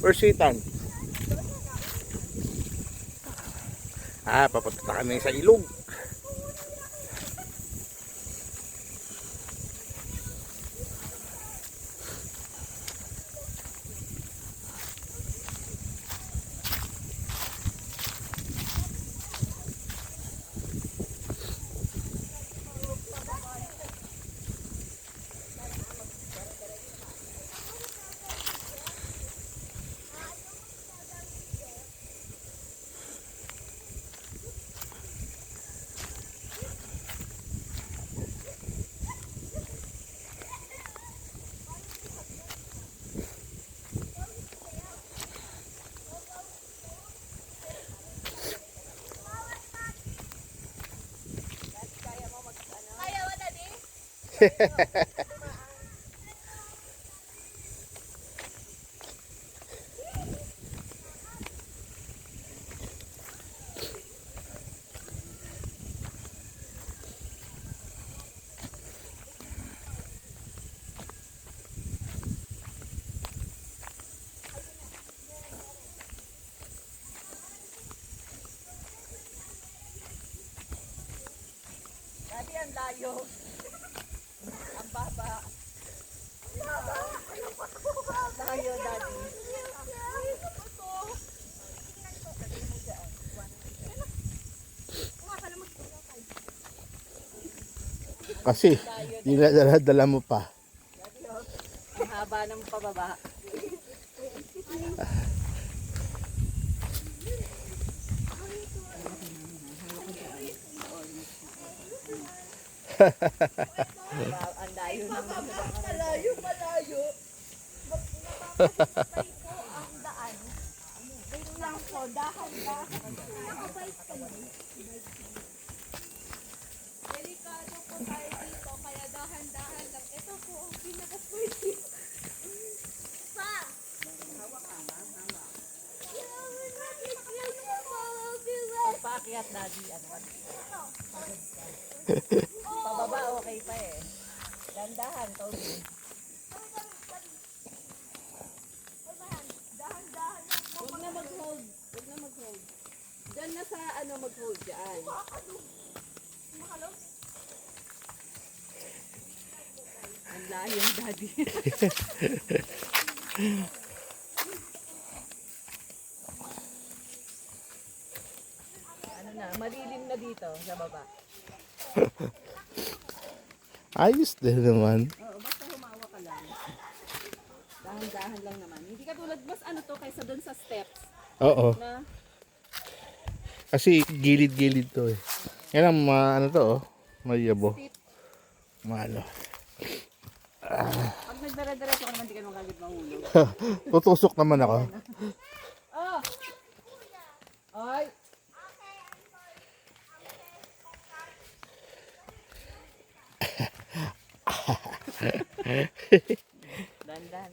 Persitan. Papunta kami sa ilog. Dati ang layo. Ang baba. Layo, Daddy. Kasi, dinadala mo pa. Daddy, oh. Ang haba ng pababa. Ang layo ng malayo. Ang daan. Wait lang po, dahan-dahan. Delikado po tayo dito, kaya dahan-dahan lang. Ito po ang pinaka-pwede. Pa! Pagpaakyat, Daddy. Pababa, okay pa eh. Dandahan, Toby. Dahan-dahan lang. Huwag na mag-hold. Huwag na mag-hold. Diyan na sa ano mag-hold dyan. Ang layo, Daddy. Ano na, malilim na dito sa baba. Ayos din naman. Oo, basta humawa ka lang. Dahan-dahan lang naman. Hindi ka tulad, mas ano to kaysa doon sa steps. Oo. Na, Kasi gilid-gilid to eh. Yan ang ano to oh. Mayabo. steep. Malo. Pag nagdara-diretso ka naman, di ka naman kagad mahulog. Tutusok naman ako. Oh! Ay! Dandan.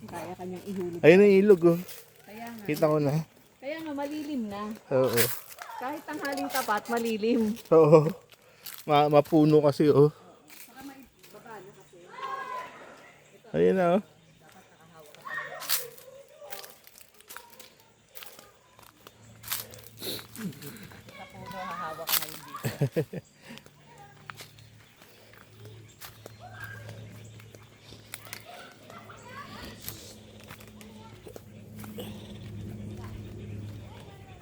Kaya kanyang ihulog. Ayun ang ilog oh. Kaya nga. Kita ko na. Kaya nga, malilim na. Oo. Kahit tanghaling tapat, malilim. Oo. Mapuno kasi oh. Saka maibaba na kasi. Ayun na oh. Sa puno, hahawa ka ngayon dito.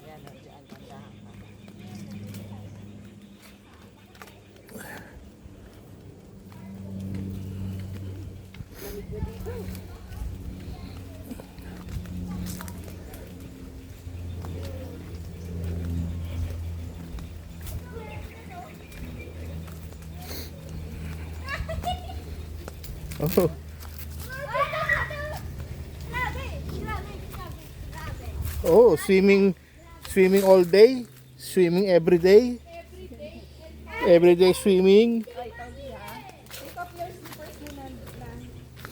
Yan, dyan, dandahan ka. Lamig na dito. Oh. Oh, swimming all day, swimming every day. Every day swimming. Ay, Tawbi ha. Take off your slippers muna na.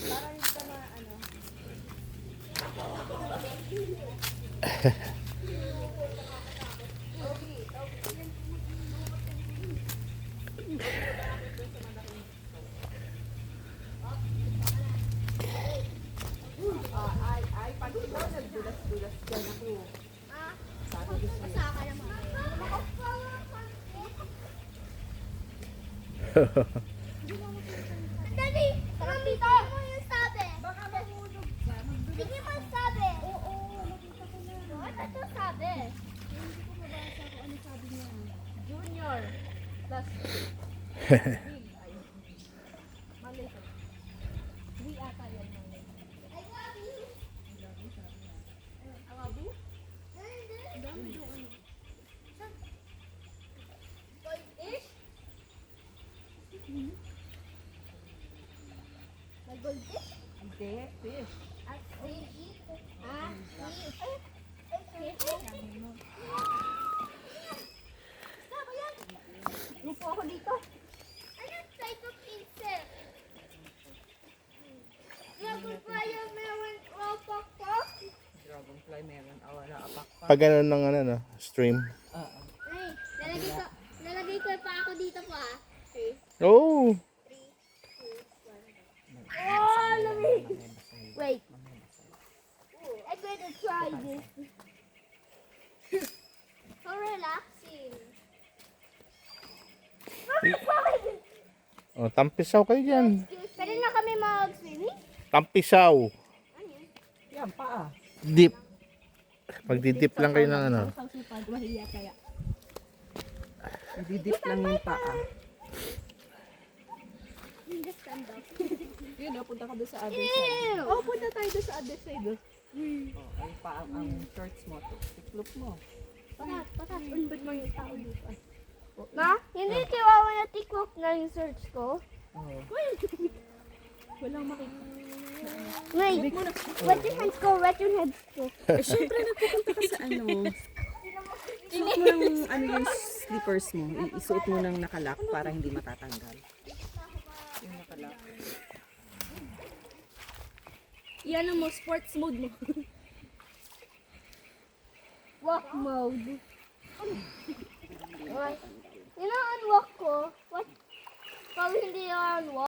Para hindi ka na ano. Dali! Makita mo yung sabi. Baka mahulog ka. Sige mo yung sabi. Oo, nakita ko na. Ano ito sabi? Hindi ko mabasa kung ano sabi niya. Junior. Plus big. Ayun. Mali ito. We ata yan. Mali. I love you. Awabu? Ang dami yung ano. Goldfish? Nag-goldfish? Hindi, fish. Ah, fish. Saan ba yan? Lupo ako dito. Anong type of insect? Dragonfly ang meron ropak ko? Dragonfly meron. Wala apak pa. Pag ano ng ano, no, stream. Oo. Ay, nalagay ko pa ako dito pa. 3, Oh! 2, 1. Oh, lamig! Wait. I'm gonna try this. So relaxing. Oh, tampisaw kayo dyan. Pwede na kami mag-swimming? Tampisaw. Ano yan? Yan, paa. Dip. Magdidip lang kayo ng ano. Isang sipag, mahiya kaya. Didip lang yung paa. Just stand up. Yun, punta ka doon sa other side. Ew! Oh, punta tayo doon sa other side. Oh, ang paa, ang shorts mo, tiklop mo. Patat. Unbad mo yung tao dito. Ma, hindi kiwawa na TikTok na yung search ko. Oh. Walang makikita. Wait, wet your hands go, wet your hands go. Eh, syempre, nagpupunta ka sa ano. Isuot mo ng ano yung slippers mo. Isuot mo ng nakalak para hindi matatanggal. Yung nakalak. Yan mo, sports mode mo. Walk mode. What? Yun ang unwalk ko. What? Pag hindi yung unwalk.